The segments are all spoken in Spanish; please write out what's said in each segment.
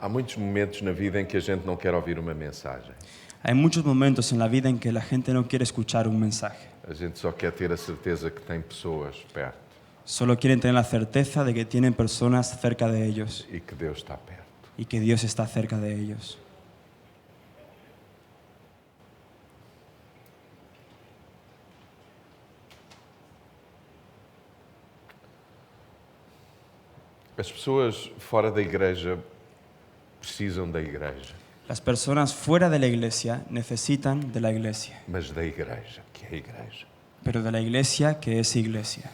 Há muitos momentos na vida em que a gente não quer ouvir uma mensagem. Hay muchos momentos en la vida en que la gente no quiere escuchar un mensaje. A gente só quer ter a certeza que tem pessoas perto Solo quieren tener la certeza de que tienen personas cerca de ellos e que Deus está perto. y que Dios está cerca de ellos. As pessoas fora da igreja precisam da igreja, Las personas fuera de la iglesia necesitan de la iglesia, mas da igreja, que é a igreja. pero de la iglesia que es iglesia.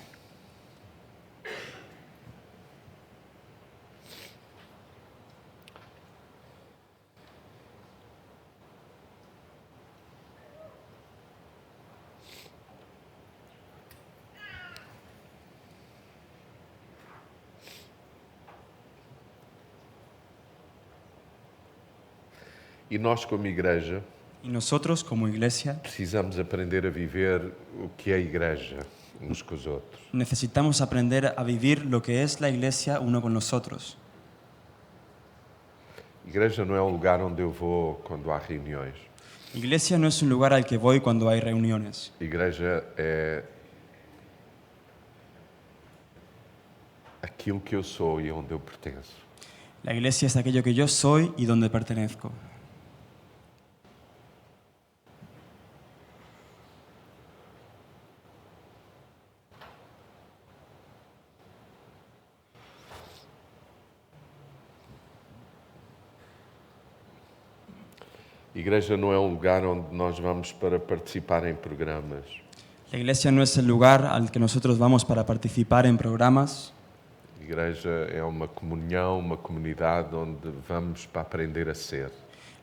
E nós, como igreja, Y nosotros como iglesia precisamos aprender a viver o que é a igreja uns com os outros. necesitamos aprender a vivir lo que es la iglesia uno con los otros. Igreja não é um lugar onde eu vou quando há reuniões. Iglesia no es un lugar al que voy cuando hay reuniones. Igreja é aquilo que eu sou e onde eu pertenço. La iglesia es aquello que yo soy y donde pertenezco. Igreja não é um lugar onde nós vamos para participar em programas. La iglesia no es el lugar al que nosotros vamos para participar en programas. Igreja é uma comunhão, uma comunidade onde vamos para aprender a ser.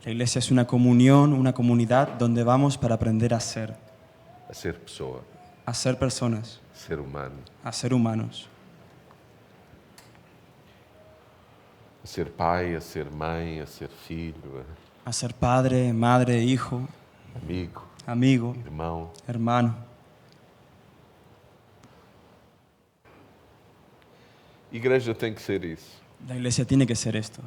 La iglesia es una comunión, una comunidad donde vamos para aprender a ser Pessoa, personas, ser humano, a ser humanos, a ser pai, a ser mãe, a ser filho, a ser padre, madre, hijo, amigo, amigo, irmão. hermano. Igreja tem que ser isso, La iglesia tiene que ser esto,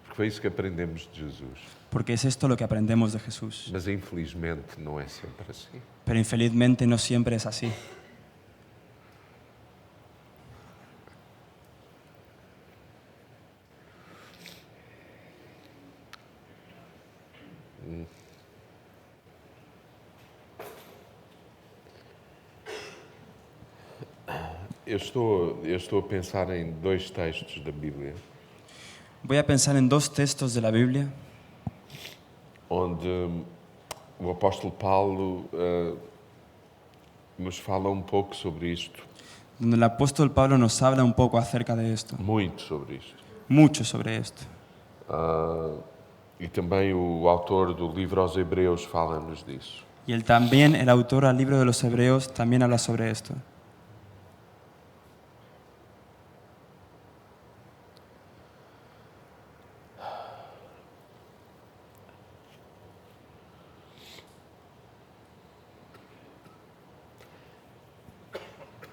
porque foi isso que aprendemos de Jesus. porque es esto lo que aprendemos de Jesús. Mas infelizmente não é sempre assim. Pero infelizmente no siempre es así. Eu estou a pensar em dois textos da Bíblia, Voy a pensar en dos textos de la Biblia onde o apóstolo Paulo nos fala um pouco sobre isto, donde el apóstol Pablo nos habla un poco acerca de esto, muito sobre isto. mucho sobre esto. E também o autor do livro aos Hebreus fala-nos disso. Y él también, el autor al libro de los Hebreos, también habla sobre esto.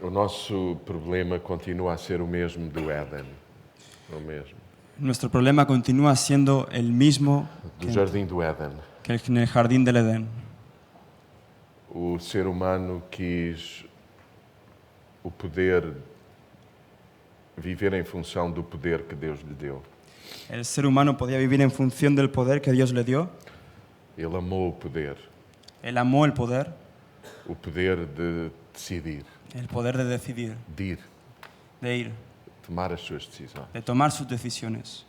O nosso problema continua a ser o mesmo do Éden, o mesmo, Nuestro problema continúa siendo el mismo do jardim do Éden. que en el jardín del Edén. O ser humano quis o poder, viver em função do poder que Deus lhe deu. El ser humano podía vivir en función del poder que Dios le dio. Ele amou o poder Él amó el poder de decidir, de decidir, de ir, de ir, tomar as suas decisões, de tomar sus decisiones,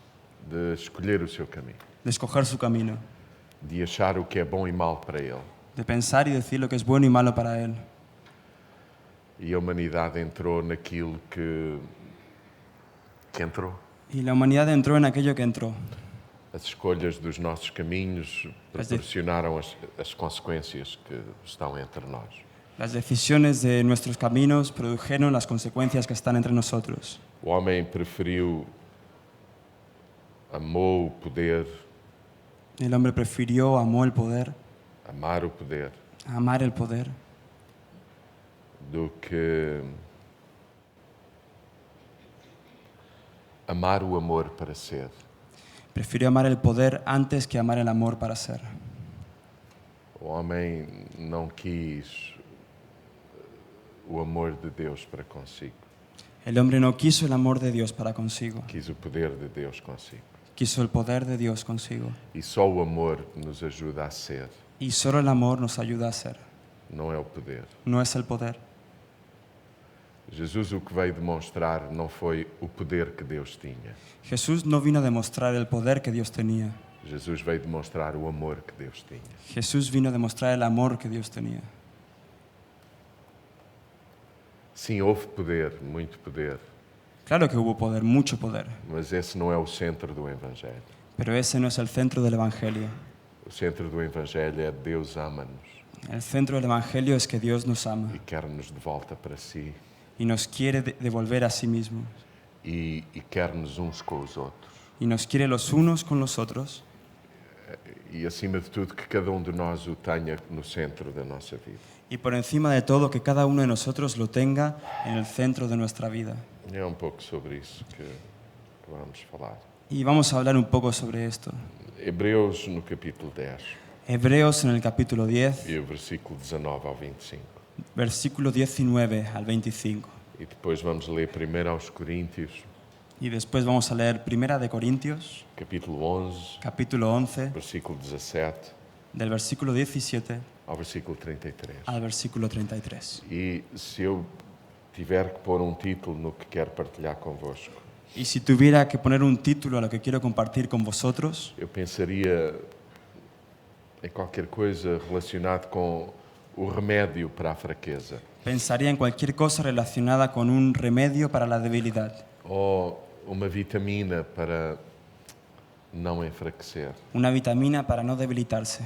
de escolher o seu caminho, de escoger su camino, de achar o que é bom e mal para ele. de pensar y decir lo que es bueno y malo para él. E a humanidade entrou naquilo que entrou. Y la humanidad entró en aquello que entró. As escolhas dos nossos caminhos proporcionaram as consequências que estão entre nós. Las decisiones de nuestros caminos produjeron las consecuencias que están entre nosotros. O homem amou o poder, El hombre prefirió, amó el poder, amar o poder, amar el poder, do que amar o amor para ser. Prefirió amar el poder antes que amar el amor para ser. O homem não quis o amor de Deus para consigo, El hombre no quiso el amor de Dios para consigo, quis o poder de Deus consigo. quiso el poder de Dios consigo. E só o amor nos ajuda a ser, Y solo el amor nos ayuda a ser, não é o poder. no es el poder. Jesus o que veio demonstrar não foi o poder que Deus tinha. Jesús no vino a demostrar el poder que Dios tenía. Jesus veio demonstrar o amor que Deus tinha. Jesús vino a demostrar el amor que Dios tenía. Sim, houve poder, muito poder, Claro que hubo poder, mucho poder, mas esse não é o centro do Evangelho. pero ese no es el centro del Evangelio. O centro do Evangelho é Deus ama-nos El centro del Evangelio es que Dios nos ama e quer-nos de volta para si y nos quiere devolver a sí mismo e quer-nos uns com os outros. y nos quiere los unos con los otros E, acima de tudo, que cada um de nós o tenha no centro da nossa vida. y por encima de todo que cada uno de nosotros lo tenga en el centro de nuestra vida. É um pouco sobre isso que vamos falar. Y vamos a hablar un poco sobre esto. Hebreus, no capítulo 10, Hebreos en el capítulo 10, e o versículo 19 ao 25. versículo 19 al 25. E depois vamos ler primeiro aos Coríntios, Y después vamos a leer Primera de Corintios, capítulo 11, capítulo 11, versículo 17 del versículo 17 ao versículo 33. al versículo 33. E se eu tiver que pôr um título no que quero partilhar convosco, Y si tuviera que poner un título a lo que quiero compartir con vosotros, eu pensaria em qualquer coisa relacionada com o remédio para a fraqueza, pensaría en cualquier cosa relacionada con un remedio para la debilidad, ou uma vitamina para não enfraquecer. una vitamina para no debilitarse.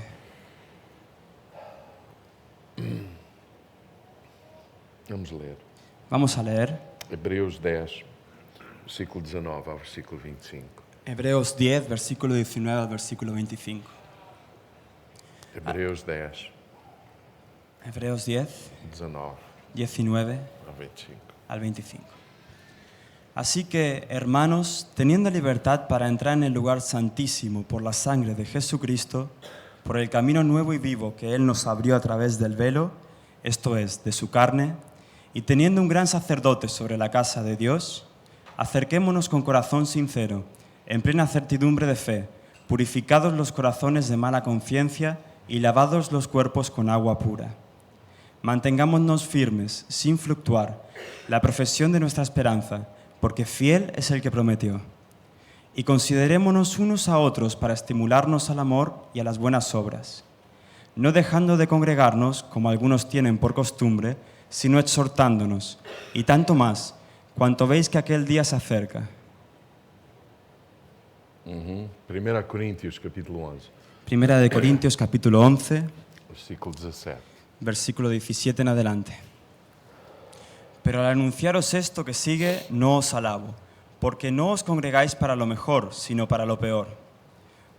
Vamos ler. Vamos a leer Hebreus 10, versículo 19 ao versículo 25. Hebreos 10, versículo 19 al versículo 25. Hebreus 10, Hebreos 10, 19 19 ao 25. al 25. Así que, hermanos, teniendo libertad para entrar en el lugar santísimo por la sangre de Jesucristo, por el camino nuevo y vivo que Él nos abrió a través del velo, esto es, de su carne, y teniendo un gran sacerdote sobre la casa de Dios, acerquémonos con corazón sincero, en plena certidumbre de fe, purificados los corazones de mala conciencia y lavados los cuerpos con agua pura. Mantengámonos firmes, sin fluctuar, la profesión de nuestra esperanza, porque fiel es el que prometió. Y considerémonos unos a otros para estimularnos al amor y a las buenas obras, no dejando de congregarnos, como algunos tienen por costumbre, sino exhortándonos, y tanto más, cuanto veis que aquel día se acerca. 1 Coríntios, capítulo 11, Primera de Corintios, capítulo 11, versículo 17. versículo 17 en adelante. Pero al anunciaros esto que sigue, no os alabo, porque no os congregáis para lo mejor, sino para lo peor.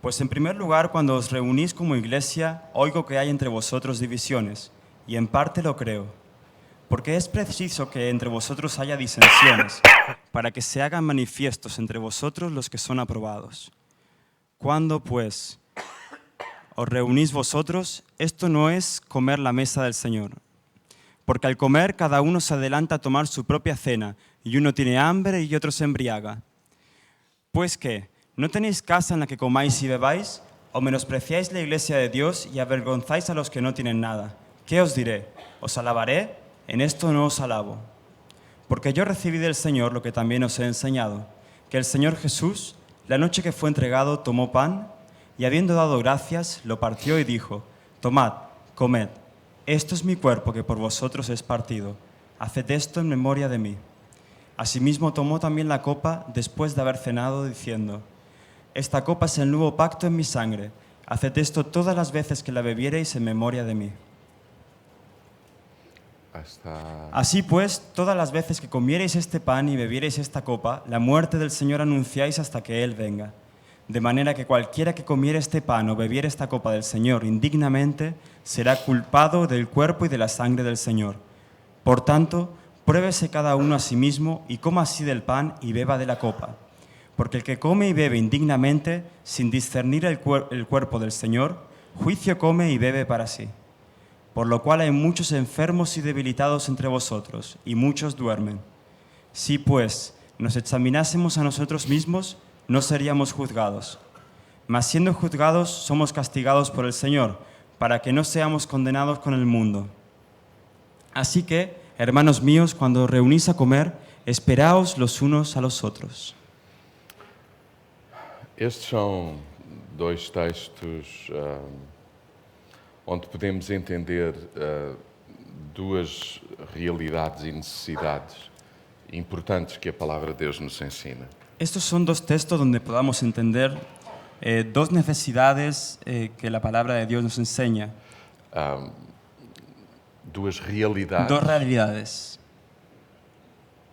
Pues en primer lugar, cuando os reunís como iglesia, oigo que hay entre vosotros divisiones, y en parte lo creo, porque es preciso que entre vosotros haya disensiones, para que se hagan manifiestos entre vosotros los que son aprobados. Cuando, pues, os reunís vosotros, esto no es comer la mesa del Señor. Porque al comer cada uno se adelanta a tomar su propia cena, y uno tiene hambre y otro se embriaga. Pues ¿qué? ¿No tenéis casa en la que comáis y bebáis? ¿O menospreciáis la iglesia de Dios y avergonzáis a los que no tienen nada? ¿Qué os diré? ¿Os alabaré? En esto no os alabo. Porque yo recibí del Señor lo que también os he enseñado, que el Señor Jesús, la noche que fue entregado, tomó pan, y habiendo dado gracias, lo partió y dijo: tomad, comed, esto es mi cuerpo que por vosotros es partido. Haced esto en memoria de mí. Asimismo tomó también la copa después de haber cenado, diciendo: esta copa es el nuevo pacto en mi sangre. Haced esto todas las veces que la bebiereis en memoria de mí. Así pues, todas las veces que comiereis este pan y bebiereis esta copa, la muerte del Señor anunciáis hasta que Él venga. De manera que cualquiera que comiere este pan o bebiere esta copa del Señor indignamente, será culpado del cuerpo y de la sangre del Señor. Por tanto, pruébese cada uno a sí mismo y coma así del pan y beba de la copa. Porque el que come y bebe indignamente, sin discernir el cuerpo del Señor, juicio come y bebe para sí. Por lo cual hay muchos enfermos y debilitados entre vosotros, y muchos duermen. Si pues nos examinásemos a nosotros mismos, no seríamos juzgados. Mas siendo juzgados, somos castigados por el Señor, para que no seamos condenados con el mundo. Así que, hermanos míos, cuando os reunís a comer, esperaos los unos a los otros. Estes são dois textos onde podemos entender duas realidades e necessidades importantes que a palavra de Deus nos ensina. Estos son dos textos donde podamos entender dos necesidades que la palabra de Dios nos enseña. Duas realidades Dos realidades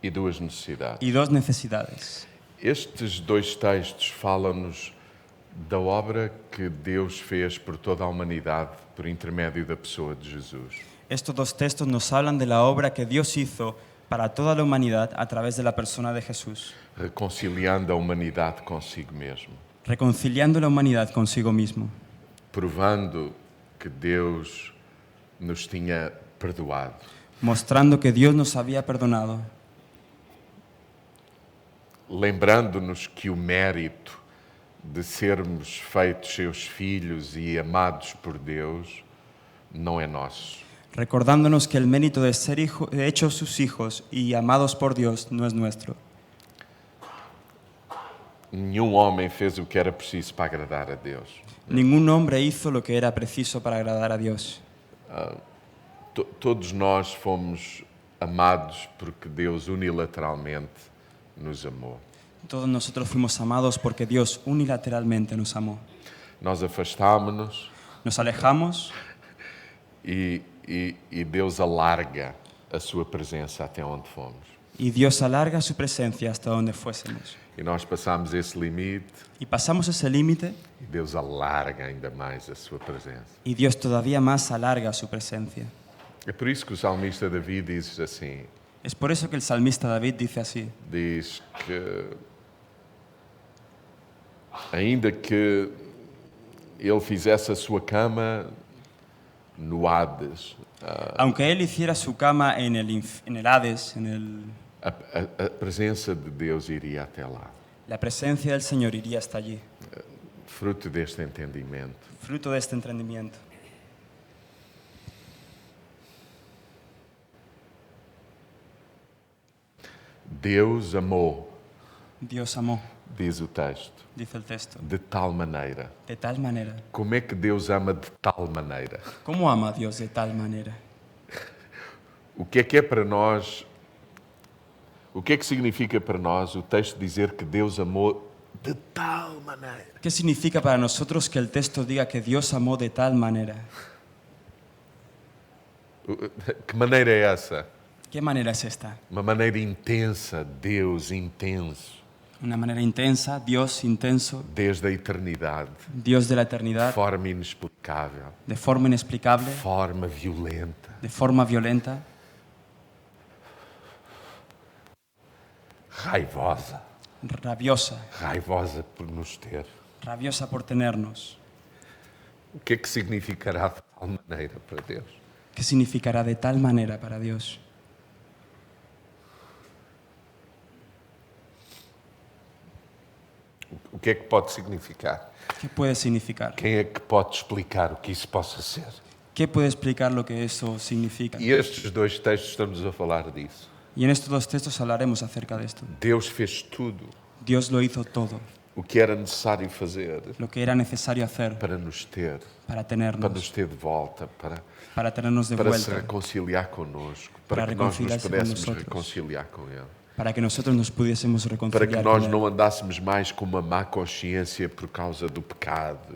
e duas necessidades. y dos necesidades. Estes dois textos falam-nos da obra que Deus fez por toda a humanidade por intermédio da pessoa de Jesus. Estos dos textos nos hablan de la obra que Dios hizo para toda la humanidad a través de la persona de Jesús, Reconciliando a humanidade consigo mesmo, reconciliando la humanidad consigo mismo, provando que Deus nos tinha perdoado, mostrando que Dios nos había perdonado, lembrando-nos que o mérito de sermos feitos seus filhos e amados por Deus não é nosso. recordándonos que el mérito de ser hechos sus hijos y amados por Dios no es nuestro. Nenhum homem fez o que era preciso para agradar a Deus. Ningún hombre hizo lo que era preciso para agradar a Dios. Todos nós fomos amados porque Deus unilateralmente nos amou. Todos nosotros fuimos amados porque Dios unilateralmente nos amó. Nós afastámonos Nos alejamos e Deus alarga a sua presença até onde fomos. y Dios alarga su presencia hasta donde fuésemos. E nós passamos esse limite Y pasamos ese límite e Deus alarga ainda mais a sua presença. y Dios todavía más alarga su presencia. É por isso que o salmista Davi diz assim, Es por eso que el salmista David dice así: diz que ainda que ele fizesse a sua cama no Hades, aunque él hiciera su cama en el Hades, a presença de Deus iria até lá. la presencia del Señor iría hasta allí, Fruto deste entendimento. fruto de este entendimiento. Deus amou, Dios amó, diz o texto, dice el texto, de tal maneira. de tal manera. Como é que Deus ama de tal maneira? ¿Cómo ama a Dios de tal manera? O que é para nós? O que é que significa para nós o texto dizer que Deus amou de tal maneira? ¿Qué significa para nosotros que el texto diga que Dios amó de tal manera? Que maneira é essa? ¿Qué manera es esta? Uma maneira intensa, Deus intenso, Una manera intensa, Dios intenso, desde a eternidade, Dios de la de eternidad, forma inexplicável, de forma inexplicable, de forma violenta, de forma violenta, raivosa, rabiosa por nos ter. rabiosa por tenernos. O que é que significará de tal maneira para Deus? ¿Qué significará de tal manera para Dios? O que é que pode significar? ¿Qué puede significar? Quem é que pode explicar o que isso possa ser? ¿Qué puede explicar lo que eso significa? E estes dois textos estão-nos a falar disso. Y en estos dos textos hablaremos acerca de esto. Deus fez tudo Dios lo hizo todo, o que era necessário fazer lo que era necesario hacer para nos ter, para para nos tenernos, ter de volta, para tenernos de se vuelta, reconciliar connosco, Para para que nós nos reconciliarse con pudéssemos nosotros. reconciliar com Ele. para que nosotros nos pudiésemos Para que reconciliar nós con Él, não andássemos mais com uma má consciência por causa do pecado.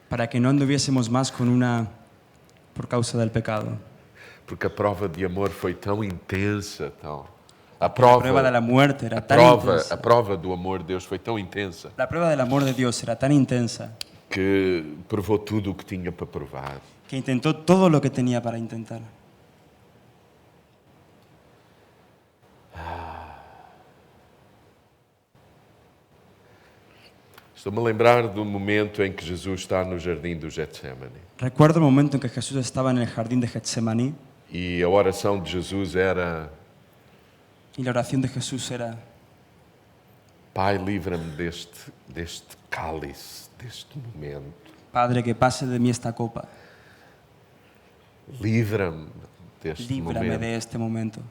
para que no anduviésemos más con una por causa del pecado. Porque a prova de amor foi tão intensa, a La prueba de la muerte era tan intensa. a prova do amor de Deus foi tão intensa La prueba del amor de Dios era tan intensa que provou tudo o que tinha para provar. que intentó todo lo que tenía para intentar. Estou-me a lembrar do momento em que Jesus está no jardim do Getsemane. Recuerdo el momento en que Jesús estaba en el jardín de Getsemaní E a oração de Jesus era: y la oración de Jesús era: Pai, livra-me deste cálice, deste momento. Padre, que pase de mí esta copa, Livra-me deste líbrame momento. de este momento.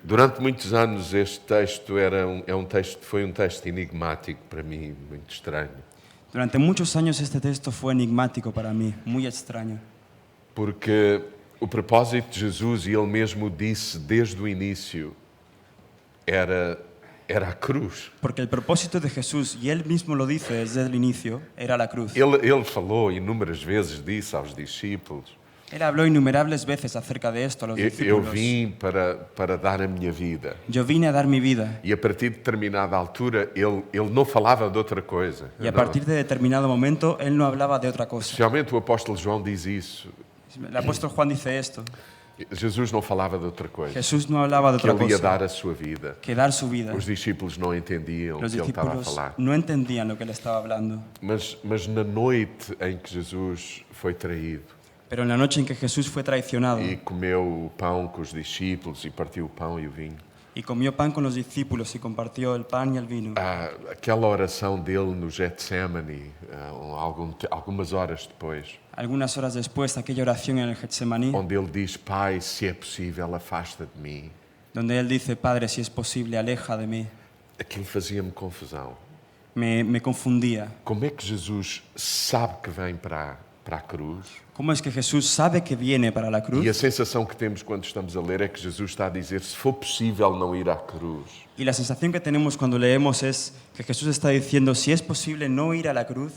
Durante muitos anos este texto foi um texto enigmático para mim, muito estranho. Durante muchos años este texto fue enigmático para mí, muy extraño, Porque o propósito de Jesus, e ele mesmo disse desde o início, era a cruz. porque el propósito de Jesús, y él mismo lo dice desde el inicio, era la cruz. Ele falou inúmeras vezes disso aos discípulos. Él habló innumerables veces acerca de esto a los Eu discípulos. vim para dar a minha vida. Yo vine a dar mi vida. E a partir de determinada altura, ele não falava de outra coisa. Y a partir de determinado momento, él no hablaba de otra cosa. Especialmente o apóstolo João diz isso. El apóstol Juan dice esto. Jesus não falava de outra coisa. Jesús no hablaba de Que otra ele ia cosa dar a sua vida. que dar su vida. Os discípulos não entendiam o Los que ele estava a discípulos falar. no entendían lo que él estaba hablando. Mas na noite em que Jesus foi traído Pero en la noche en que Jesús fue traicionado e comeu o pão com os discípulos e partiu o pão e o vinho, y comió pan con los discípulos y compartió el pan y el vino, aquela oração dele no Getsemane, algumas horas depois, algunas horas después, aquella oración en el Getsemaní, onde ele diz: Pai, se é possível, afasta de mim. donde él dice: Padre, si es posible, aleja de mí. Aquilo fazia-me confusão. Me confundía. Como é que Jesus sabe que vem para a cruz? ¿Cómo es que Jesús sabe que viene para la cruz? E a sensação que temos quando estamos a ler é que Jesus está a dizer: se for possível não ir à cruz. Y la sensación que tenemos cuando leemos es que Jesús está diciendo: si es posible no ir a la cruz.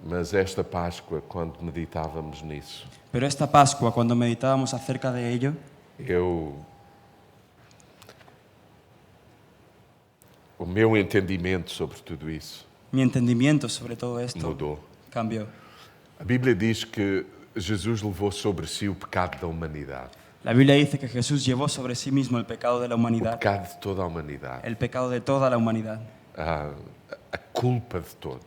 Mas esta Páscoa, quando meditávamos nisso, Pero esta Pascua, cuando meditábamos acerca de ello, o meu entendimento sobre tudo isso mi entendimiento sobre todo esto mudou. cambió. A Bíblia diz que Jesus levou sobre si o pecado da humanidade, La Biblia dice que Jesús llevó sobre sí mismo el pecado de la o humanidad, pecado de toda a humanidade, el pecado de toda la humanidad, a culpa de todos,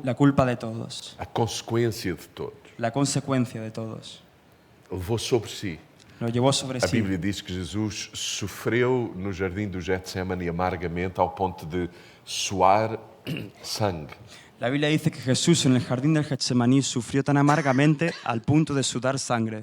la culpa de todos, a consequência de todos. la consecuencia de todos. Levou sobre si. Lo llevó sobre A sí. Bíblia diz que Jesus sofreu no jardim do Getsemane amargamente ao ponto de suar sangue. La Biblia dice que Jesús en el jardín del Getsemaní sufrió tan amargamente al punto de sudar sangre.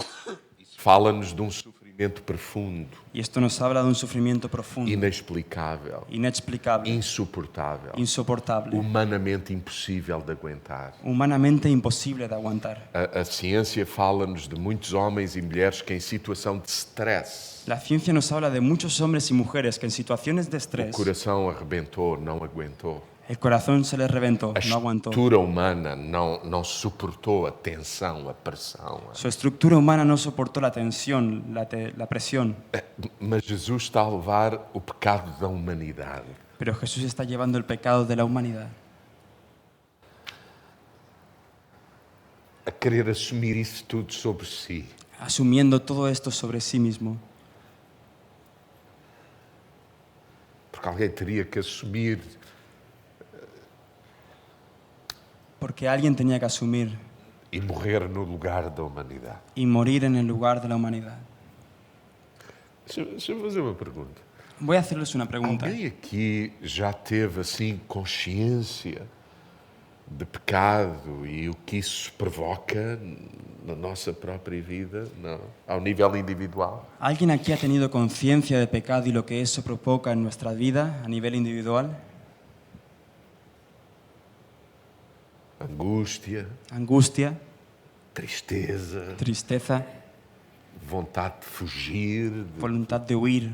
Fala-nos de um sofrimento profundo, Y esto nos habla de un sufrimiento profundo, inexplicável, inexplicable, insuportável, insoportable, humanamente impossível de aguentar. humanamente imposible de aguantar. A ciência fala-nos de muitos homens e mulheres que em situação de stress, La ciencia nos habla de muchos hombres y mujeres que en situaciones de o estrés coração arrebentou, não aguentou. el corazón se les reventó, A no aguantó. estrutura humana não suportou a tensão, a pressão. Su estructura humana no soportó la tensión, la presión. Mas Jesus está a levar o pecado da humanidade. Pero Jesús está llevando el pecado de la humanidad, A querer assumir isso tudo sobre si. asumiendo todo esto sobre sí mismo. Porque alguém teria que assumir Porque alguien tenía que asumir e morrer no lugar da humanidade. y morir en el lugar de la humanidad. Deixa eu fazer uma pergunta. Voy a hacerles una pregunta. Alguém aqui já teve assim consciência de pecado e o que isso provoca na nossa própria vida, não, ao nível individual? ¿Alguien aquí ha tenido conciencia de pecado y lo que eso provoca en nuestra vida a nivel individual? Angústia, Angustia, tristeza, tristeza, vontade de fugir voluntad de huir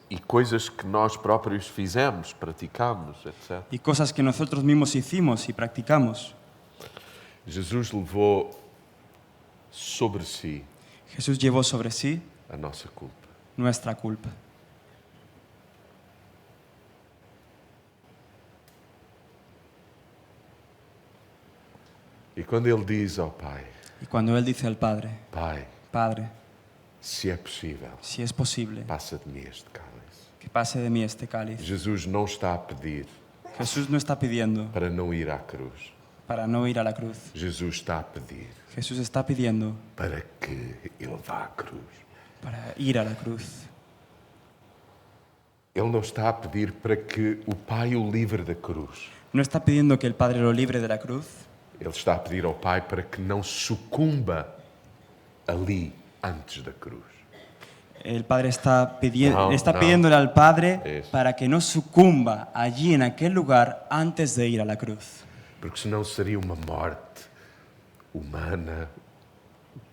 e coisas que nós próprios fizemos, praticamos, etc. y cosas que nosotros mismos hicimos y practicamos. Jesus levou sobre si Jesús llevó sobre sí a nossa culpa. nuestra culpa. E quando ele diz ao Pai: Y cuando Él dice al Padre: Pai, Padre, se é possível, si es posible, passa de mim este cálice. que pase de mí este cáliz. Jesus não está a pedir Jesús no está pidiendo para não ir à cruz. para no ir a la cruz. Jesus está a pedir Jesús está pidiendo para que ele vá à cruz. para ir a la cruz. Ele não está a pedir para que o Pai o livre da cruz. No está pidiendo que el Padre lo libre de la cruz. Ele está a pedir ao Pai para que não sucumba ali antes da cruz. El Padre está No, pidiéndole al Padre Eso. para que no sucumba allí en aquel lugar antes de ir a la cruz. Porque senão seria uma morte humana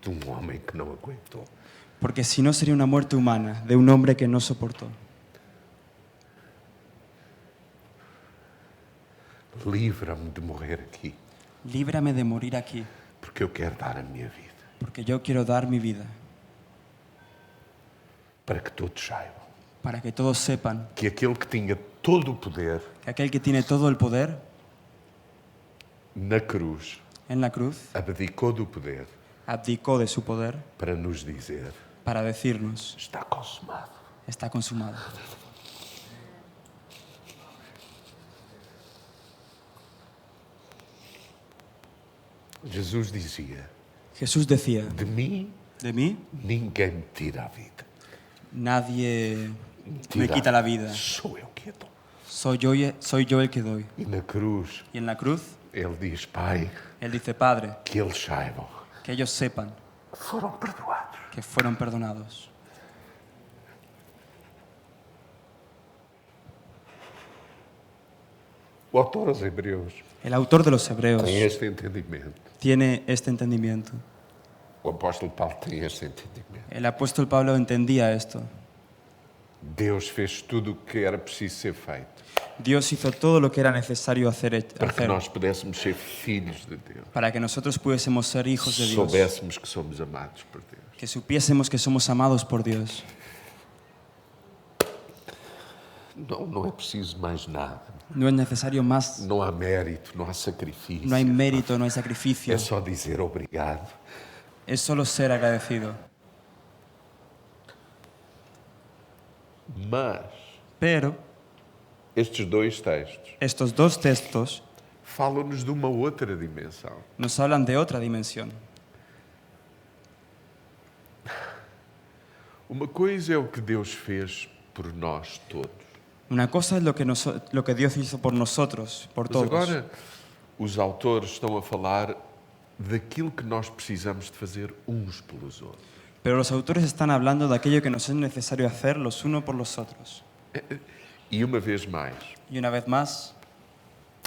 de um homem que não aguentou. Porque si no sería una muerte humana de un hombre que no soportó. Livra-me de morrer aqui, Líbrame de morir aquí, porque eu quero dar a minha vida, porque yo quiero dar mi vida, para que todos saibam para que todos sepan que aquele que tinha todo o poder que aquel que tiene todo el poder na cruz en la cruz abdicou do poder abdicó de su poder para nos dizer: para decirnos, está consumado. está consumado. Jesus dizia: Jesús decía, de mim de mí ninguém me tira a vida. nadie me quita la vida, Sou eu que a dou. soy yo el que doy. E na cruz Y en la cruz, ele diz: Pai, Él dice, Padre, que eles saibam que ellos sepan que foram perdoados. que fueron perdonados. O autor aos Hebreus El autor de los Hebreos tem este entendimento. tiene este entendimiento. O apóstolo Paulo tem este entendimento. El apóstol Pablo entendía esto. Deus fez tudo o que era preciso ser feito Dios hizo todo lo que era necesario para que hacer nós pudéssemos ser filhos de Deus. para que nosotros pudiésemos ser hijos de Dios, Soubéssemos que somos amados por Deus. que supiésemos que somos amados por Dios. Não é preciso mais nada. No es necesario más, Não há mérito, não há sacrifício. no hay mérito, no hay sacrificio, É só dizer obrigado. es solo ser agradecido. Mas Pero estes dois textos estos dos textos falam-nos de uma outra dimensão. nos hablan de otra dimensión. Uma coisa é o que Deus fez por nós todos. Una cosa es lo que Dios hizo por nosotros, por Mas todos. agora os autores estão a falar daquilo que nós precisamos de fazer uns pelos outros. Pero los autores están hablando de aquello que nos es necesario hacer los unos por los otros. E uma vez mais, Y una vez más,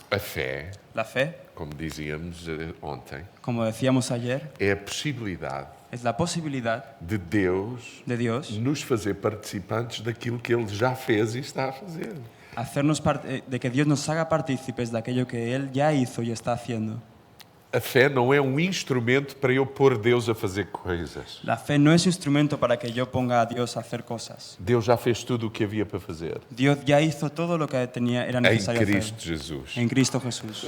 a fé, la fe, como dizíamos ontem, como decíamos ayer, é a possibilidade es la posibilidad de Deus de Dios nos fazer participantes daquilo que Ele já fez e está a fazer. de que Dios nos haga partícipes de aquello que Él ya hizo y está haciendo. A fé não é um instrumento para eu pôr Deus a fazer coisas. La fe no es instrumento para que yo ponga a Dios a hacer cosas. Deus já fez tudo o que havia para fazer. Dios ya hizo todo lo que era Em necesario Cristo hacer Jesus. en Cristo Jesús.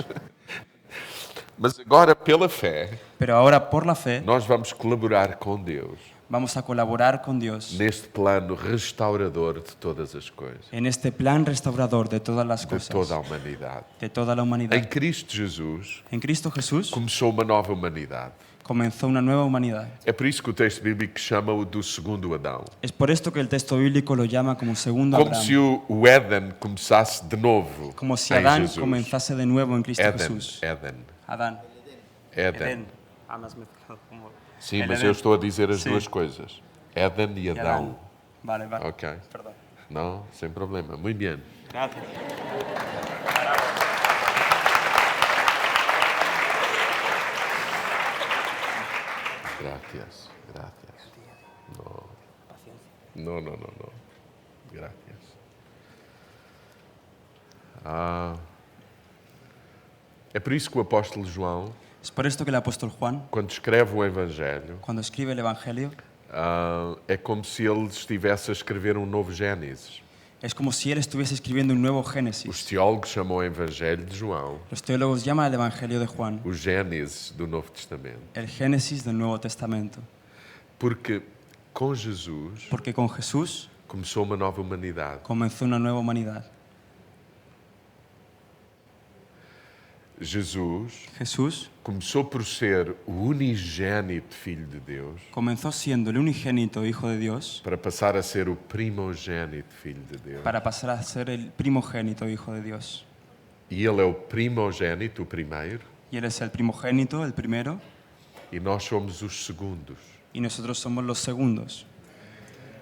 Mas agora, pela fé, Pero ahora, por la fe, nós vamos colaborar com Deus vamos a colaborar con Dios neste plano restaurador de todas as coisas, en este plan restaurador de todas las de cosas, toda a humanidade. de toda la Em humanidad. Cristo Jesus En Cristo Jesús começou uma nova humanidade. comenzó una nueva humanidad. É por isso que o texto bíblico chama-o do segundo Adão. Es por esto que el texto bíblico lo llama como segundo Como se Abraham, o Éden começasse de novo como si em Adán Jesus. comenzase de nuevo en Cristo Éden, Jesús. Éden, Adán. Éden. Edén. Ah, me has mezclado como- Sim, El mas Edén. eu estou a dizer as Sim. duas coisas. Éden e Y Adão. Vale, vale. Ok. Perdón. Não, sem problema. Muito bem. Gracias. Gracias, gracias. No, no, no, no. Gracias. É por isso que o apóstolo João, Es por esto que el apóstol Juan, quando escreve o Evangelho, cuando escribe el Evangelio, é como se ele estivesse a escrever um novo Gênesis. es como si él estuviese escribiendo un nuevo Os Génesis. teólogos chamam o Evangelho de João Los teólogos llaman el Evangelio de Juan o Gênesis do Novo Testamento. el Génesis del Nuevo Testamento. Porque com Jesus Porque con Jesús começou uma nova humanidade. comenzó una nueva humanidad. Jesús começou por ser o unigênito Filho de Deus comenzó siendo el unigénito Hijo de Dios para passar a ser o primogênito Filho de Deus. para pasar a ser el primogénito Hijo de Dios. E Ele é o primogênito, o primeiro, Y Él es el primogénito, el primero, e nós somos os segundos, y nosotros somos los segundos,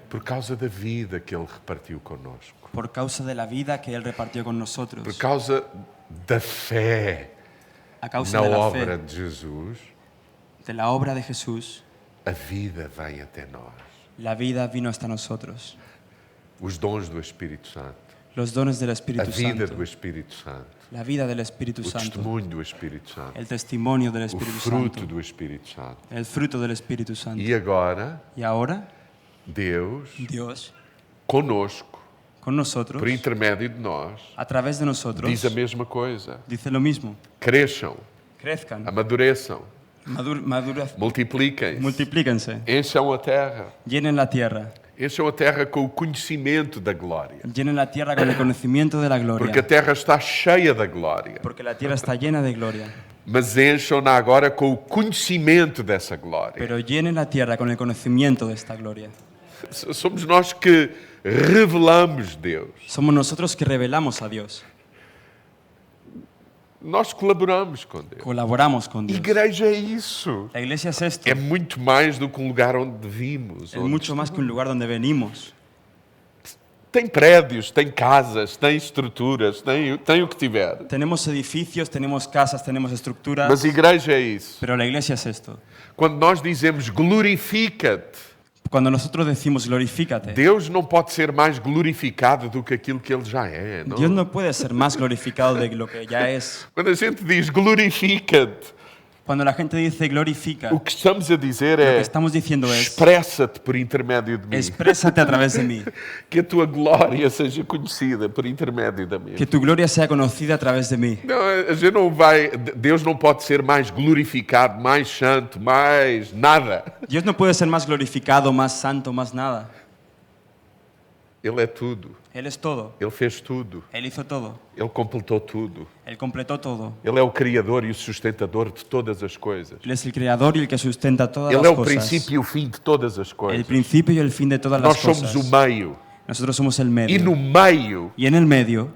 por causa da vida que Ele repartiu connosco, por causa de la vida que Él repartió con nosotros, por causa da fé a causa na de la obra fe, de Jesus, de la obra de Jesús, a vida vem até nós. la vida vino hasta nosotros. Os dons do Espírito Santo, Los dones del a Espíritu vida Santo, do Espírito Santo, la vida del Espíritu o Santo, testemunho do Espírito Santo, el testimonio del o Espíritu fruto Santo, do Espírito Santo. el fruto del Espíritu Santo. E agora, Y ahora, Deus, Dios, conosco, con nosotros, por intermédio de nós, a través de nosotros, diz a mesma coisa. dice lo mismo. Cresçam, Crezcan, amadureçam, multipliquem-se, multiplíquense, encham a terra. llenen la tierra, Encham a terra com o conhecimento da glória. llenen la tierra con el conocimiento de la Porque a gloria, terra está cheia da glória. porque la tierra está llena de gloria. Mas encham-na agora com o conhecimento dessa glória. Pero llenen la tierra con el conocimiento de esta gloria. Somos nós que revelamos Deus. Somos nosotros que revelamos a Dios, Nós colaboramos com Deus. colaboramos con Dios. Igreja é isso. La iglesia es esto, É muito mais do que um lugar onde vimos. es onde mucho más que un lugar donde venimos. Tem prédios, tem casas, tem estruturas, tem o que tiver. Tenemos edificios, tenemos casas, tenemos estructuras, Mas igreja é isso. pero la iglesia es esto. Quando nós dizemos glorifica-te, Cuando nosotros decimos glorifícate, Deus não pode ser mais glorificado do que aquilo que Ele já é. Não? Dios no puede ser más glorificado de lo que ya es. Quando a gente diz glorifica-te, Cuando la gente dice glorifica, o que estamos a dizer lo que é estamos diciendo es expressa-te por intermédio de mim. exprésate a través de mí, Que a tua glória seja conhecida por intermédio de mim. que tu gloria sea conocida a través de mí. Não, a gente não vai, Deus não pode ser mais glorificado, mais santo, mais nada. Dios no puede ser más glorificado, más santo, más nada. Ele é tudo. Él es todo. Ele fez tudo. Él hizo todo. Ele completou tudo. Él completó todo. Ele é o criador e o sustentador de todas as coisas. Él es el creador y el que sustenta todas Ele las é o cosas. princípio e o fim de todas as El coisas. principio y el fin de todas Nós las somos cosas. o meio. Nosotros somos el E medio. no meio Y en el medio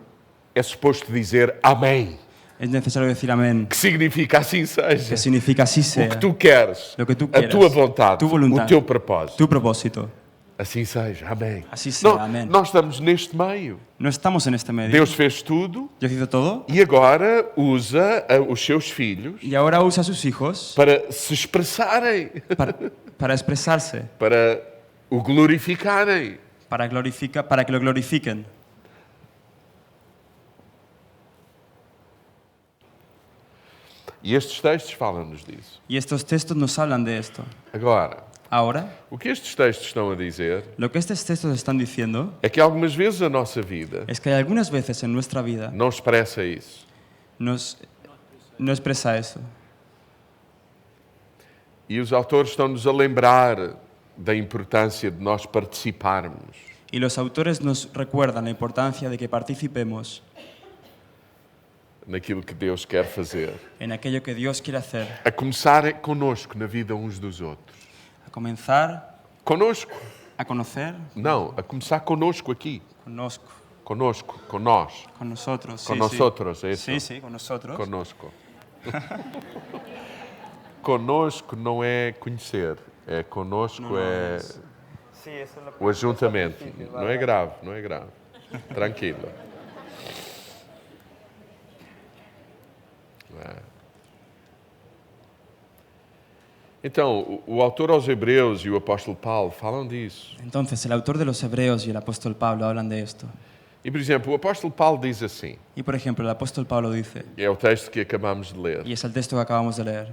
é suposto dizer amém. es necesario decir amén, Que significa assim seja. que significa así O sea, que tu queres, lo que tú a quieras, tua vontade, tu voluntad, o teu propósito. tu propósito. Assim seja. Amém. Así sea, Não, amén. nós estamos neste meio. No estamos en este medio. Deus fez tudo Dios hizo todo e agora usa os seus filhos y ahora usa a sus hijos para se expressarem, para expresarse, para o glorificarem. para que lo glorifiquen. E estes textos falam-nos disso. Y estos textos nos hablan de esto. Agora, Ahora, o que estes textos estão a dizer lo que estos textos están diciendo é que algumas vezes a nossa vida es que hay algunas veces en nuestra vida não expressa isso. no expresa eso. E os autores estão-nos a lembrar da importância de nós participarmos Y los autores nos recuerdan la importancia de que participemos naquilo que Deus quer fazer. en aquello que Dios quiere hacer. A começar connosco na vida uns dos outros. A comenzar Conosco? a conocer Não, a começar conosco aqui. conozco, Conosco, con nós. con nosotros. Con sí, nosotros, sí. eso. Sí, sí, con nosotros. Conosco. Conosco não é conhecer. É conosco é Sí, eso es lo o ajuntamento. Não é grave, não é grave. Tranquilo. Então, o autor aos Hebreus e o apóstolo Paulo falam disso. Entonces, el autor de los Hebreos y el apóstol Pablo hablan de esto. E, por exemplo, o apóstolo Paulo diz assim, Y, por ejemplo, el apóstol Pablo dice, é o texto que acabamos de ler, y es el texto que acabamos de leer,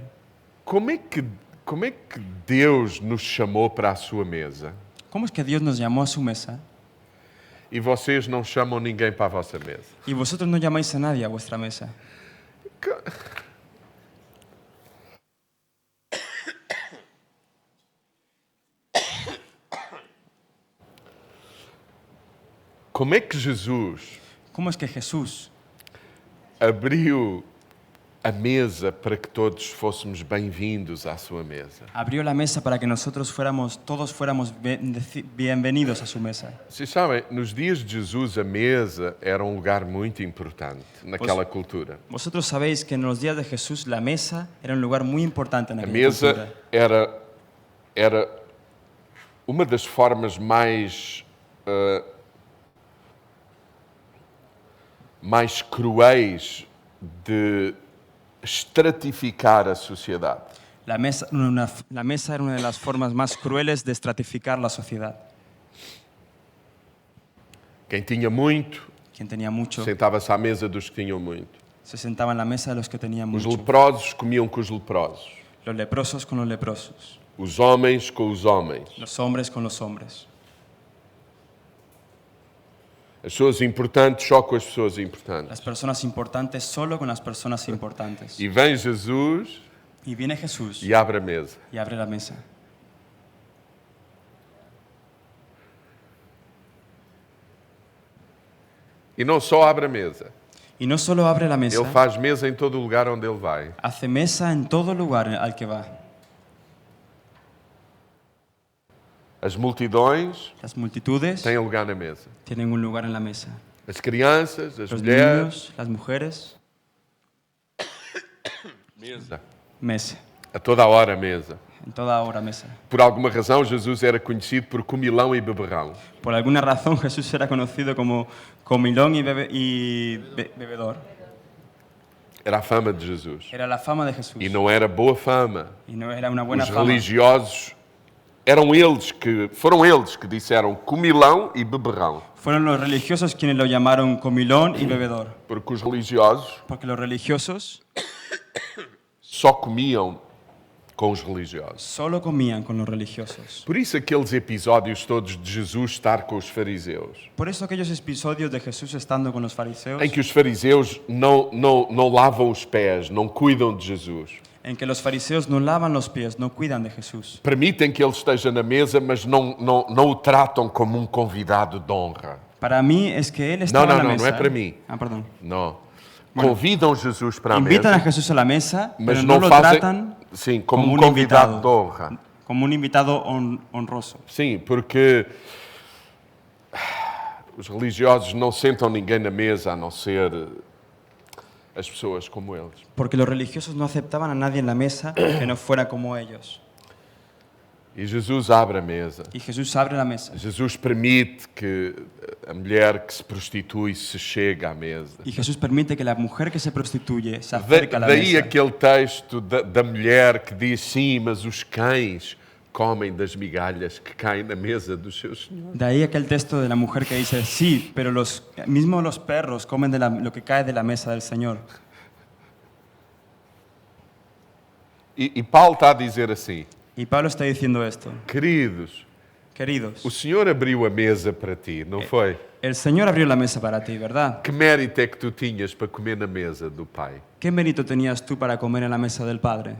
como é que Deus nos chamou para a sua mesa ¿cómo es que Dios nos llamó a su mesa e vocês não chamam ninguém para a vossa mesa? y vosotros no llamáis a nadie a vuestra mesa? Como é que Jesus ¿Cómo es que Jesús abriu a mesa para que todos fôssemos bem-vindos à sua mesa. Abrió la mesa para que todos fuéramos bienvenidos a su mesa. Vocês sabem, nos dias de Jesus a mesa era um lugar muito importante naquela cultura. Vosotros sabéis que en los días de Jesús la mesa era un lugar muy importante en A aquella cultura. mesa era uma das formas mais cruéis de estratificar a sociedade. La mesa era una de las formas más crueles de estratificar la sociedad. Quem tinha muito Quien tenía mucho sentava-se à mesa dos que tinham muito. se sentaba en la mesa de los que tenían Os mucho. leprosos comiam com os leprosos. Los leprosos con los leprosos. Os homens com os homens. Los hombres con los hombres. As pessoas importantes só com as pessoas importantes. Las personas importantes solo con las personas importantes. E vem Jesus Y viene Jesús e abre a mesa. y abre la mesa. E não só abre a mesa. Y no solo abre la mesa, Ele faz mesa em todo o lugar onde ele vai. hace mesa en todo lugar al que va. As multidões Las multitudes têm lugar na mesa. tienen un lugar en la mesa. As crianças, as Los mulheres, niños, las mujeres, mesa. mesa. A toda a hora mesa. En toda hora mesa. Por alguma razão, Jesus era conhecido por comilão e beberrão. Por alguna razón Jesús era conocido como comilón y bebedor. Era a fama de Jesus. Era la fama de Jesús. E não era boa fama. Y no era una buena Os fama. religiosos foram eles que disseram comilão e beberrão. Fueron los religiosos quienes lo llamaron comilón y bebedor. Porque os religiosos Porque los religiosos só comiam com os religiosos. solo comían con los religiosos. Por isso aqueles episódios todos de Jesus estar com os fariseus, Por eso aquellos episodios de Jesús estando con los fariseos, em que os fariseus não lavam os pés, não cuidam de Jesus. en que los fariseos no lavan los pies, no cuidan de Jesús. Permitem que ele esteja na mesa, mas não o tratam como um convidado de honra. Para mí es que él estaba en la no mesa. é para mim. Ah, perdón. Não. Convidam Jesus para a Invitan a mesa, Jesús a la mesa, mas pero não no lo fazem tratan sim, como como um un convidado invitado. de honra. como un invitado honroso. Sim, porque os religiosos não sentam ninguém na mesa a não ser as pessoas como eles. Porque los religiosos no aceptaban a nadie en la mesa que no fuera como ellos. E Jesus abre a mesa. Y Jesús abre la mesa. Jesus permite que a mulher que se prostitui se chegue à mesa. Y Jesús permite que la mujer que se prostituye se acerque a la Daí mesa. aquele texto da mulher que diz, sim, mas os cães comem das migalhas que caem na mesa dos seus senhores. De ahí aquel texto de la mujer que dice, sí, pero mismo los perros comen de lo que cae de la mesa del Señor. E Paulo está a dizer assim, Y Pablo está diciendo esto. queridos, Queridos, o Senhor abriu a mesa para ti, não foi? el Señor abrió la mesa para ti, ¿verdad? Que mérito é que tu tinhas para comer na mesa do Pai? ¿Qué mérito tenías tú para comer en la mesa del Padre?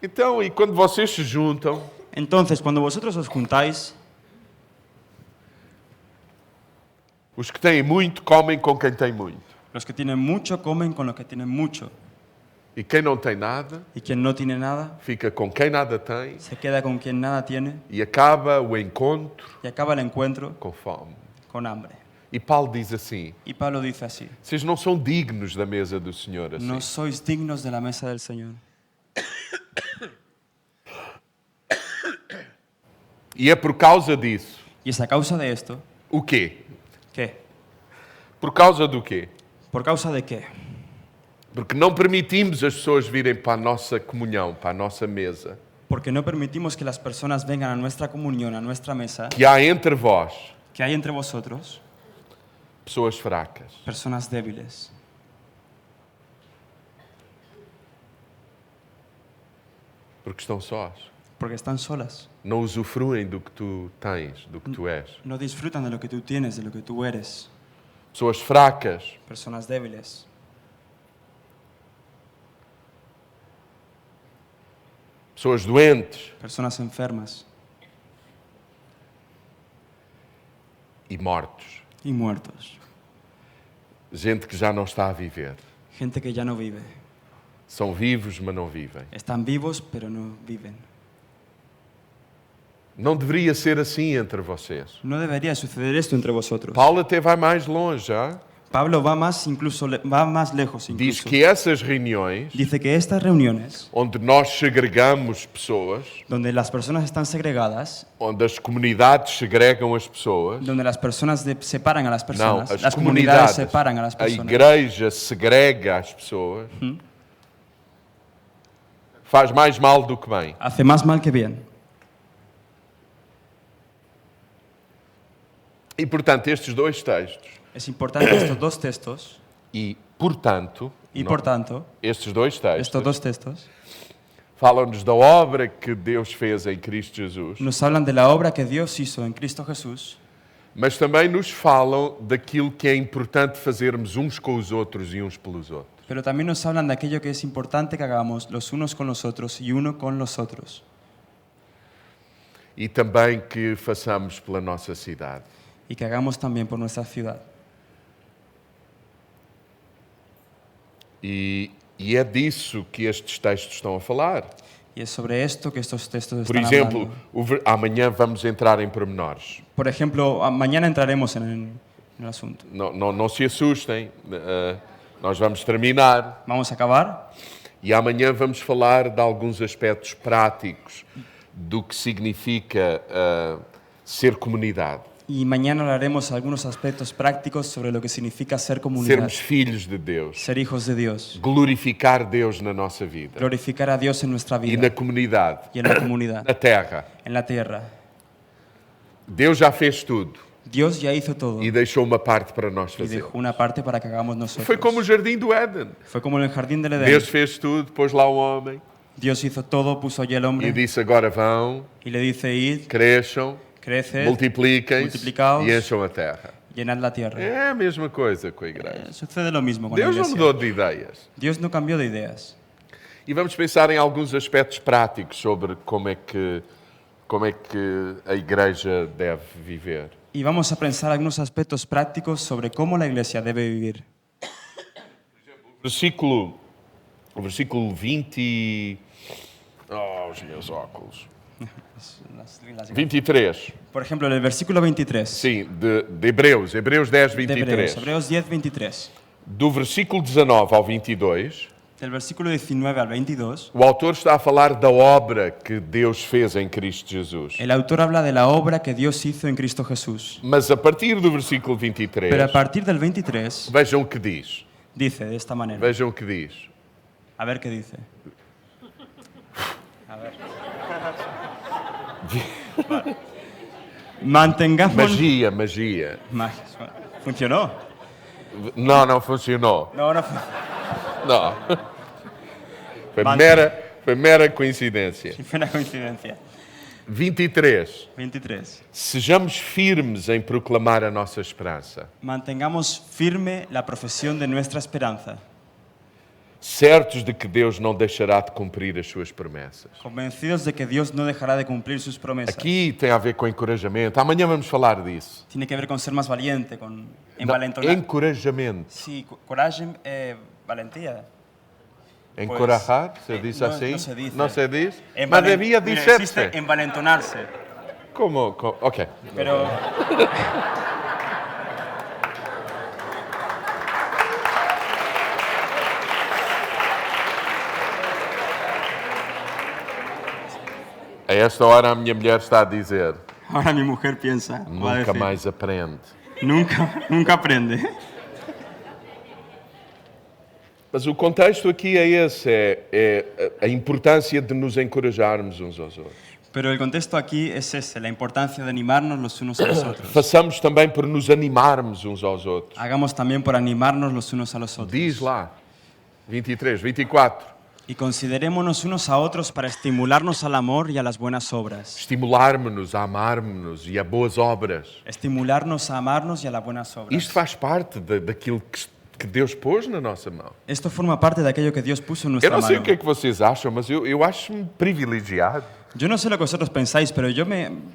Então, e quando vocês se juntam, Entonces, cuando vosotros os juntáis, os que têm muito comem com quem tem muito. los que tienen mucho comen con los que tienen mucho. E quem não tem nada, Y quien no tiene nada, fica com quem nada tem se queda con quien nada tiene e acaba o encontro y acaba el encuentro com fome. con hambre. E Paulo diz assim, Y Pablo dice así, vocês não são dignos da mesa do Senhor assim. no sois dignos de la mesa del Señor. E é por causa disso. Y es a causa de esto, O quê? ¿qué? Por causa do quê? ¿Por causa de qué? Porque não permitimos as pessoas virem para a nossa comunhão, para a nossa mesa. Porque no permitimos que las personas vengan a nuestra comunión, a nuestra mesa, Que há entre vós que hay entre vosotros pessoas fracas. personas débiles. Porque estão sós. Porque están solas. Não usufruem do que tu tens, do que tu és. No disfrutan de lo que tú tienes, de lo que tú eres. Pessoas fracas. Personas débiles. Pessoas doentes. Personas enfermas E mortos. y muertos. Gente que já não está a viver. Gente que ya no vive. São vivos, mas não vivem. Están vivos, pero no viven. Não deveria ser assim entre vocês. No debería suceder esto entre vosotros. Paulo até vai mais longe, já. Pablo va más lejos Diz incluso. que essas reuniões, Dice que estas reuniones, onde nós segregamos pessoas, donde las personas están segregadas, onde as comunidades segregam as pessoas, donde las personas separan a las não, personas, as las comunidades comunidades, separan a las a personas, igreja segrega as pessoas, faz mais mal do que bem. hace más mal que bien. E, portanto, estes dois textos, Es importante estos dos textos, e, portanto, y por tanto, estes dois estos textos dos textos falam-nos da obra que Deus fez em Cristo Jesus, nos hablan de la obra que Dios hizo en Cristo Jesús, mas também nos falam daquilo que é importante fazermos uns com os outros e uns pelos outros. pero también nos hablan de aquello que es importante que hagamos los unos con los otros y uno con los otros. E também que façamos pela nossa cidade. Y que hagamos también por nuestra ciudad. E é disso que estes textos estão a falar. Y es sobre esto que estos textos Por están exemplo, hablando. amanhã vamos entrar em pormenores. Por ejemplo, mañana entraremos en el asunto. Não se assustem, nós vamos terminar. Vamos a acabar E amanhã vamos falar de alguns aspectos práticos do que significa ser comunidade. y mañana hablaremos algunos aspectos prácticos sobre lo que significa ser comunidad, Sermos filhos de Deus. ser hijos de Dios, Glorificar Deus na nossa vida. glorificar a Dios en nuestra E na vida comunidade. y en la comunidad, Na terra. en la tierra. Deus já fez tudo. Dios ya hizo todo E deixou uma parte para nós y fazer. dejó una parte para que hagamos nosotros. Foi como o jardim do Éden. Fue como en el jardín del Deus Edén. fez tudo, pôs lá o homem Dios hizo todo, puso allí el e hombre disse: agora vão, y le dice: id, cresçam, creced, multipliquem-se multiplicaos, e encham a terra. llenad la tierra. É a mesma coisa com a igreja. Sucede lo mismo con la Deus não iglesia. mudou de ideias. Dios no cambió de ideas. E vamos pensar em alguns aspectos práticos sobre como é que a igreja deve viver. Y vamos a pensar algunos aspectos prácticos sobre cómo la iglesia debe vivir. O versículo 20. Os meus óculos. 23. Por ejemplo, en el versículo 23 Sim, de Hebreus. Hebreus 10, de 23. Hebreos 10, 23. Do versículo 19 ao 22, Del versículo 19 al 22, o autor está a falar da obra que Deus fez em Cristo Jesus. el autor habla de la obra que Dios hizo en Cristo Jesús. Mas a partir do versículo 23, Pero a partir del 23 vejam o que diz. dice de esta manera. Vejam o que diz. A ver qué dice. A ver. Vale. Mantengamos... Magia. Magia. ¿Funcionó? Não funcionou. No. Não. Foi Mante- mera coincidência. Fue una coincidencia. 23. 23. Sejamos firmes em proclamar a nossa esperança, Mantengamos firme la profesión de nuestra esperanza, certos de que Deus não deixará de cumprir as suas promessas. convencidos de que Dios no dejará de cumplir sus promesas. Aqui tem a ver com encorajamento. Amanhã vamos falar disso. Tiene que ver con ser más valiente, con Não, envalentonar. encorajamento. Sí, coraje, valentía. Encorajar, se diz no, assim? no se dice. Não se diz? Mas Envalen- devia Mira, dizer-se. existe envalentonarse, Como? Ok. pero... A esta hora a minha mulher está a dizer: Ahora mi mujer piensa, va a nunca decir, mais aprende. nunca aprende. Mas o contexto aqui é esse, é a importância de nos encorajarmos uns aos outros. Pero el contexto aquí es ese, la importancia de animarnos los unos a los otros. Façamos também por nos animarmos uns aos outros. Hagamos también por animarnos los unos a los otros. Diz lá, 23, 24. Y considerémonos unos a otros para estimularnos al amor y a las buenas obras. Estimularmos-nos a amarmos-nos e a boas obras. Estimularnos a amarnos y a las buenas obras. Isto faz parte daquilo que Deus pôs na nossa mão. Esto forma parte de aquello que Dios puso en Eu nuestra não sei o mano. que é que vocês acham, mas eu acho-me privilegiado. Yo no sé lo que vosotros pensáis, pero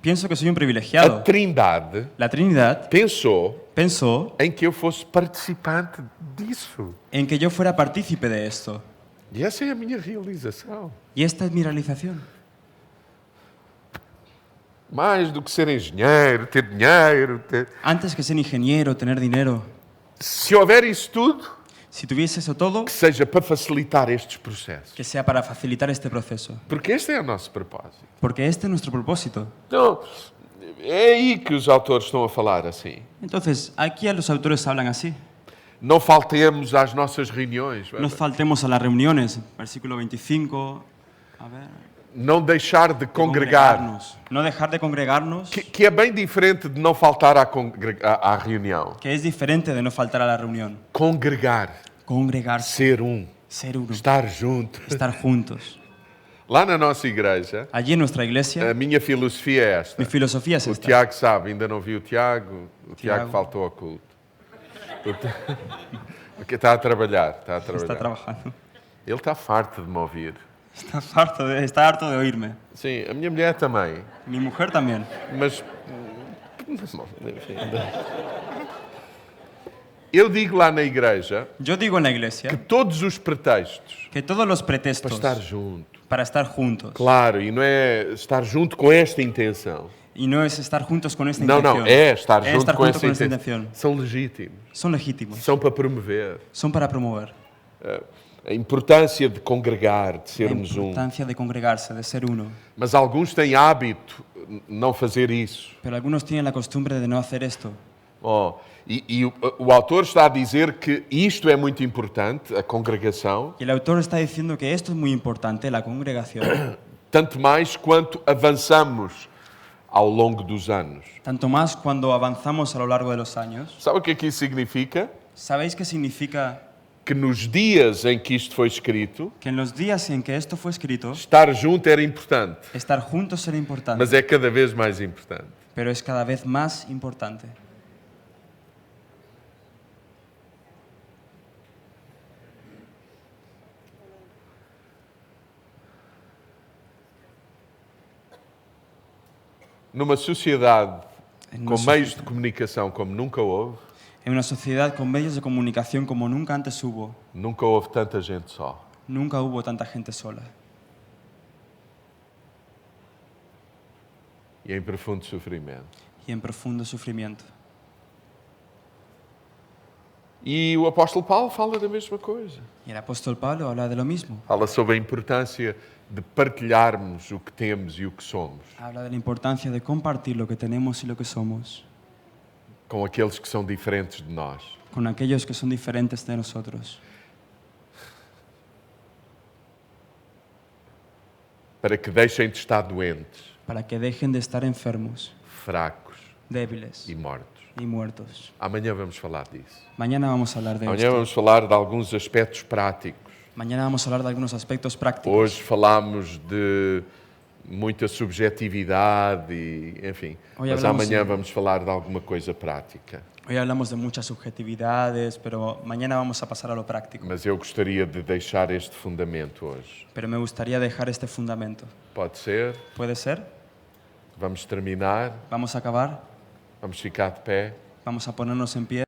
pienso que soy un A privilegiado. Trindade La Trinidad pensou pensó em que eu fosse participante disso. en que yo fuera partícipe de esto. E essa é a minha realização. Y esta es mi realización. Mais do que ser engenheiro, ter dinheiro, Antes que ser ingeniero, tener dinero, se houver isso tudo, si tuviese eso todo, que seja para facilitar estes processos. que sea para facilitar este proceso. Porque este é o nosso propósito. Porque este es nuestro propósito. Então, é aí que os autores estão a falar assim. Entonces, aquí los autores hablan así. Não faltemos às nossas reuniões. No faltemos a las reuniones. Versículo 25. A ver. Não deixar de congregar. No dejar de congregarnos. Que é bem diferente de não faltar à reunião. Que es diferente de no faltar a la reunión. Congregar. Congregarse. Ser um. Ser uno. Estar junto. Estar juntos. Lá na nossa igreja, Allí en nuestra a iglesia, minha filosofia é esta. mi filosofía es O esta. Tiago sabe, ainda não vi o Tiago. O Tiago Tiago. faltou ao culto. Porque está a trabalhar. Está trabajando. Ele está farto de me ouvir. Está harto de oírme. Sim, a minha mulher também. Mi mujer también. Mas. Enfim. Eu digo lá na igreja Yo digo en la que iglesia todos os pretextos que todos los para pretextos estar junto. para estar juntos, Claro, e não é estar junto com esta intenção. y no es estar juntos con esta Não, intención, não, é estar es junto estar com junto esta con esta intenção. intención, São legítimos. son legítimos, São para promover. son para promover A importância de congregar, de la sermos um. importancia de congregarse, de ser uno. Mas alguns têm hábito não fazer isso. Pero algunos tienen la costumbre de no hacer esto. E o autor está a dizer que isto é muito importante, a congregação, Y el autor está diciendo que esto es muy importante, la congregación, tanto mais quanto avançamos ao longo dos anos. tanto más cuando avanzamos a lo largo de los años. Sabe o que é que isso significa? ¿Sabéis qué significa? Que nos dias em que isto foi escrito, Que en los días en que esto fue escrito, estar junto era importante, estar juntos era importante, mas é cada vez mais importante. pero es cada vez más importante. Numa sociedade En com una meios de sociedad- comunicação como nunca houve, En una sociedad con medios de comunicación como nunca antes hubo, nunca houve tanta gente só. nunca hubo tanta gente sola E em profundo sofrimento. y en profundo sufrimiento. E o apóstolo Paulo fala da mesma coisa. Y el apóstol Pablo habla de lo mismo. Fala sobre a importância de partilharmos o que temos e o que somos Habla de la importancia de compartir lo que tenemos y lo que somos com aqueles que são diferentes de nós. con aquellos que son diferentes de nosotros, Para que deixem de estar doentes, para que dejen de estar enfermos, fracos débiles e mortos. y muertos. Amanhã vamos falar disso. Mañana vamos a hablar de Amanhã esto. vamos falar de alguns aspectos práticos. Mañana vamos a hablar de algunos aspectos prácticos. Hoje falámos de muita subjetividade e, enfim. Hoje Mas hablamos amanhã de- vamos falar de alguma coisa prática. Hoy hablamos de muchas subjetividades, pero mañana vamos a pasar a lo práctico. Mas eu gostaria de deixar este fundamento hoje. Pero me gustaría dejar este fundamento. Pode ser? ¿Puede ser? Vamos terminar? Vamos a acabar. Vamos ficar de pé? Vamos a ponernos en pie.